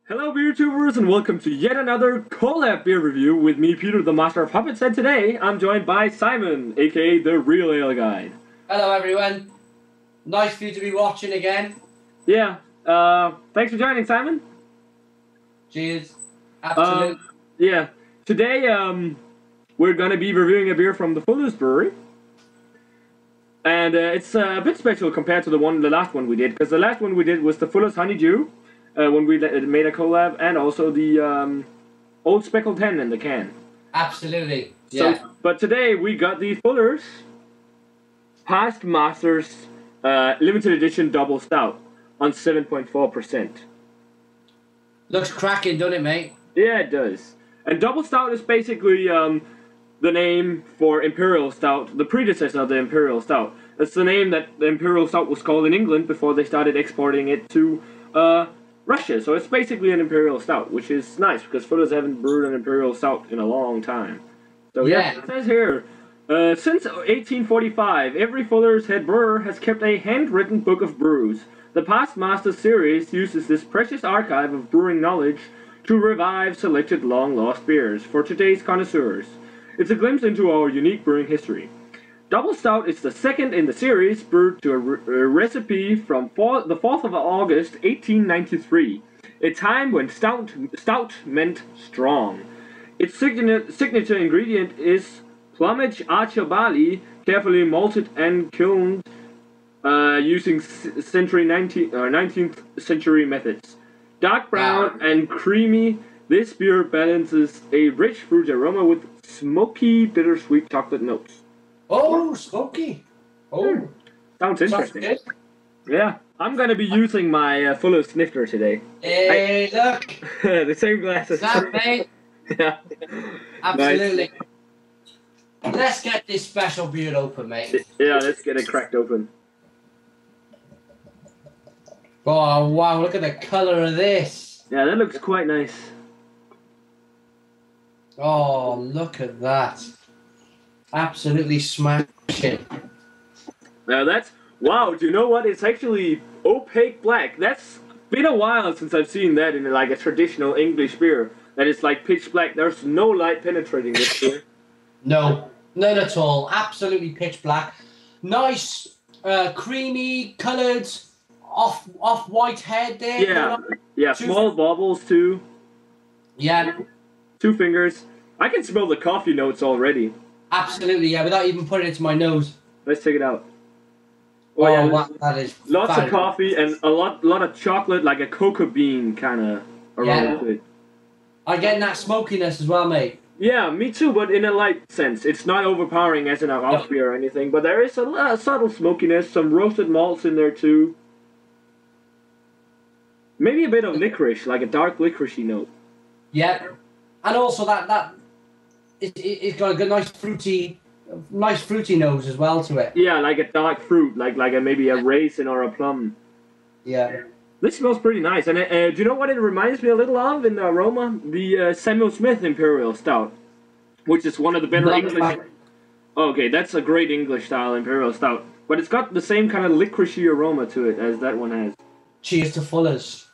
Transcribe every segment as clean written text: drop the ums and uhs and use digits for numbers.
Hello beer tubers and welcome to yet another collab beer review with me, Peter the Master of Puppets, and today I'm joined by Simon, aka the Real Ale Guide. Hello everyone, nice for you to be watching again. Yeah, thanks for joining, Simon. Cheers. Absolutely. Yeah, today we're gonna be reviewing a beer from the Fuller's Brewery. And it's a bit special compared to the last one we did, because the last one we did was the Fuller's Honeydew, when we made a collab, and also the Old Speckled Hen in the can. Absolutely. Yeah. But today we got the Fuller's Past Masters limited edition double stout on 7.4%. Looks cracking, doesn't it, mate? Yeah, it does. And double stout is basically the name for Imperial Stout, the predecessor of the Imperial Stout. It's the name that the Imperial Stout was called in England before they started exporting it to Russia. So it's basically an Imperial Stout, which is nice because Fuller's haven't brewed an Imperial Stout in a long time. So yeah, it says here, since 1845, every Fuller's head brewer has kept a handwritten book of brews. The Past Masters series uses this precious archive of brewing knowledge to revive selected long-lost beers for today's connoisseurs. It's a glimpse into our unique brewing history. Double Stout is the second in the series, brewed to a recipe from the 4th of August, 1893, a time when stout meant strong. Its signature ingredient is plumage archer barley, carefully malted and kilned using 19th century methods. Dark brown and creamy, this beer balances a rich fruit aroma with smoky, bittersweet chocolate notes. Oh, smoky. Oh. Sounds interesting. Good. Yeah. I'm going to be using my Fuller snifter today. Hey, look. The same glasses. That, mate. Yeah. Absolutely. Nice. Let's get this special beer open, mate. Yeah, let's get it cracked open. Oh, wow, look at the colour of this. Yeah, that looks quite nice. Oh, look at that. Absolutely smashing. Now that's... Wow, do you know what? It's actually opaque black. That's been a while since I've seen that in like a traditional English beer. That is like pitch black. There's no light penetrating this beer. No, none at all. Absolutely pitch black. Nice, creamy, coloured, off-white head there. Yeah, yeah, small bubbles too. Yeah. 2 fingers. I can smell the coffee notes already. Absolutely, yeah, without even putting it to my nose. Let's check it out. Oh, yeah, wow, that is lots of coffee and a lot of chocolate, like a cocoa bean kind of aroma to it. I'm getting that smokiness as well, mate. Yeah, me too, but in a light sense. It's not overpowering as in a house beer or anything, but there is a subtle smokiness, some roasted malts in there too. Maybe a bit of licorice, like a dark licoricey note. Yeah, and also it's got a good nice fruity nose as well to it. Yeah, like a dark fruit, like maybe a raisin or a plum. Yeah. This smells pretty nice, and do you know what it reminds me a little of in the aroma? The Samuel Smith Imperial Stout, which is one of the better English... Okay, that's a great English-style Imperial Stout, but it's got the same kind of licoricey aroma to it as that one has. Cheers to Fuller's.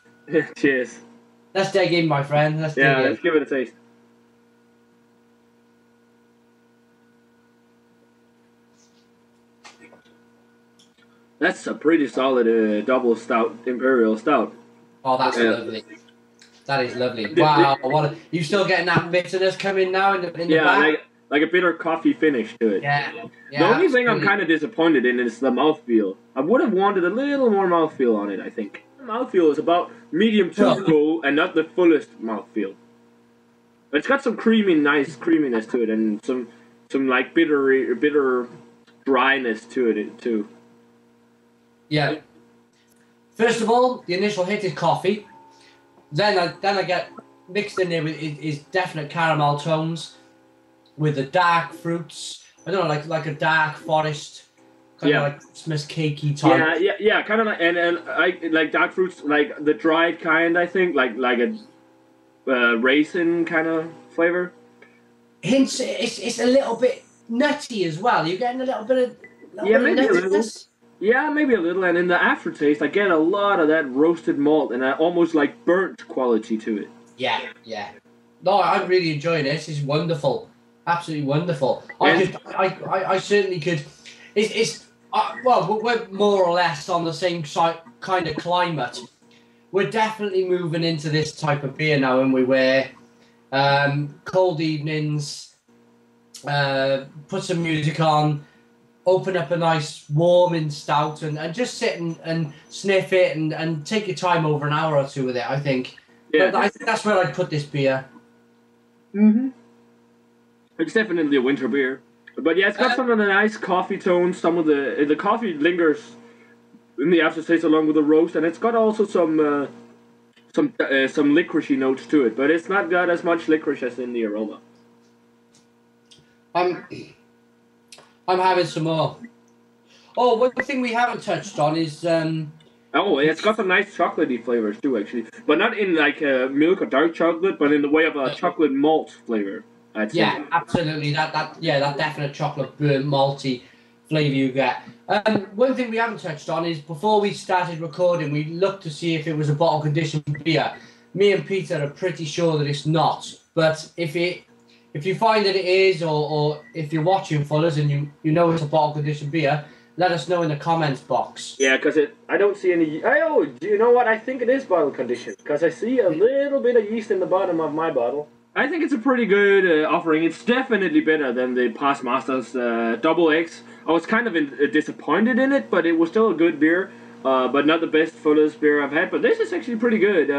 Cheers. Let's dig in, my friend. Let's give it a taste. That's a pretty solid double stout, Imperial Stout. Oh, that's lovely. That is lovely. Wow, you still getting that bitterness coming now in the back? like a bitter coffee finish to it. Yeah. The only thing I'm kind of disappointed in is the mouthfeel. I would have wanted a little more mouthfeel on it, I think. The mouthfeel is about medium to full and not the fullest mouthfeel. It's got some nice creaminess to it and some like bitter dryness to it too. Yeah. First of all, the initial hit is coffee. Then I get mixed in there with is definite caramel tones with the dark fruits. I don't know, like a dark forest, kind of like Christmas cakey type. Yeah, kind of like and I like dark fruits, like the dried kind. I think like a raisin kind of flavor. Hints. It's a little bit nutty as well. You're getting a little bit of maybe nuttiness. Yeah, maybe a little, and in the aftertaste, I get a lot of that roasted malt and almost like burnt quality to it. Yeah, yeah. No, I'm really enjoying this. It's wonderful, absolutely wonderful. I certainly could. It's well, we're more or less on the same kind of climate. We're definitely moving into this type of beer now, and we were cold evenings, put some music on, open up a nice warming stout, and just sit and sniff it and take your time over an hour or two with it, I think. Yeah. But I think that's where I'd put this beer. Mm-hmm. It's definitely a winter beer. But yeah, it's got some of the nice coffee tones. Some of the coffee lingers in the aftertaste along with the roast, and it's got also some licoricey notes to it. But it's not got as much licorice as in the aroma. I'm having some more. Oh, one thing we haven't touched on is oh, it's got some nice chocolatey flavors too, actually. But not in like milk or dark chocolate, but in the way of a chocolate malt flavor. I'd say. Yeah, absolutely. That definite chocolate burnt malty flavour you get. One thing we haven't touched on is before we started recording, we looked to see if it was a bottle conditioned beer. Me and Peter are pretty sure that it's not. But if you find that it is, or if you're watching for us and you know it's a bottle conditioned beer, let us know in the comments box. Yeah, because I don't see any. Oh, do you know what? I think it is bottle conditioned because I see a little bit of yeast in the bottom of my bottle. I think it's a pretty good offering. It's definitely better than the Past Masters Double X. I was kind of disappointed in it, but it was still a good beer. But not the best fullest beer I've had. But this is actually pretty good.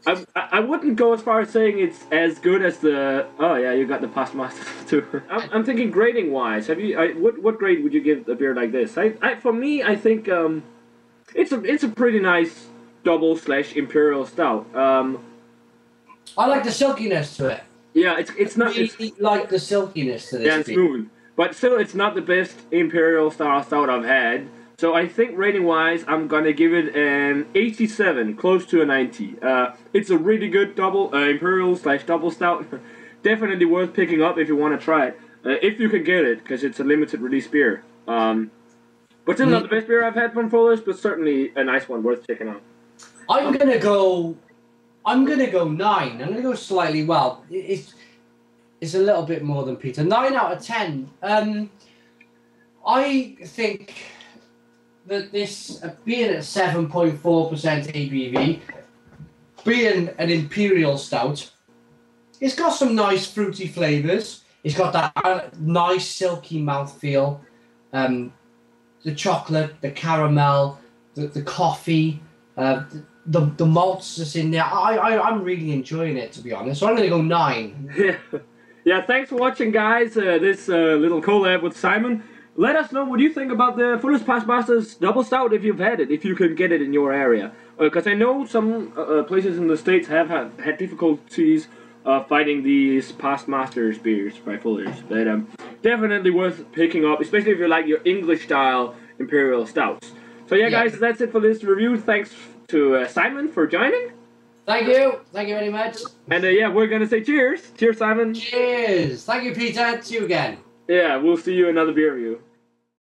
I wouldn't go as far as saying it's as good as the. Oh yeah, you got the Past Masters too. I'm thinking grading wise. What grade would you give a beer like this? For me, I think it's a pretty nice double/Imperial stout. I like the silkiness to it. Yeah, it's not. I really like the silkiness to this. Yeah, it's smooth, but still, it's not the best Imperial style stout I've had. So I think rating-wise, I'm gonna give it an 87, close to a 90. It's a really good double Imperial/double stout. Definitely worth picking up if you want to try it, if you can get it, because it's a limited release beer. But still not the best beer I've had from Fuller's, but certainly a nice one worth checking out. I'm gonna go 9. I'm gonna go slightly well. It's a little bit more than Peter. 9 out of 10. I think that this being at 7.4% ABV, being an Imperial stout, it's got some nice fruity flavours. It's got that nice silky mouthfeel. The chocolate, the caramel, the coffee, the malts that's in there. I'm really enjoying it, to be honest. So I'm going to go 9. Yeah. Thanks for watching, guys. This little collab with Simon. Let us know what you think about the Fuller's Past Masters Double Stout if you've had it, if you can get it in your area. Because I know some places in the States have had difficulties finding these Past Masters beers by Fuller's. But definitely worth picking up, especially if you like your English-style Imperial Stouts. So yeah, guys, that's it for this review. Thanks to Simon for joining. Thank you. Thank you very much. And yeah, we're going to say cheers. Cheers, Simon. Cheers. Thank you, Peter. See you again. Yeah, we'll see you in another beer review.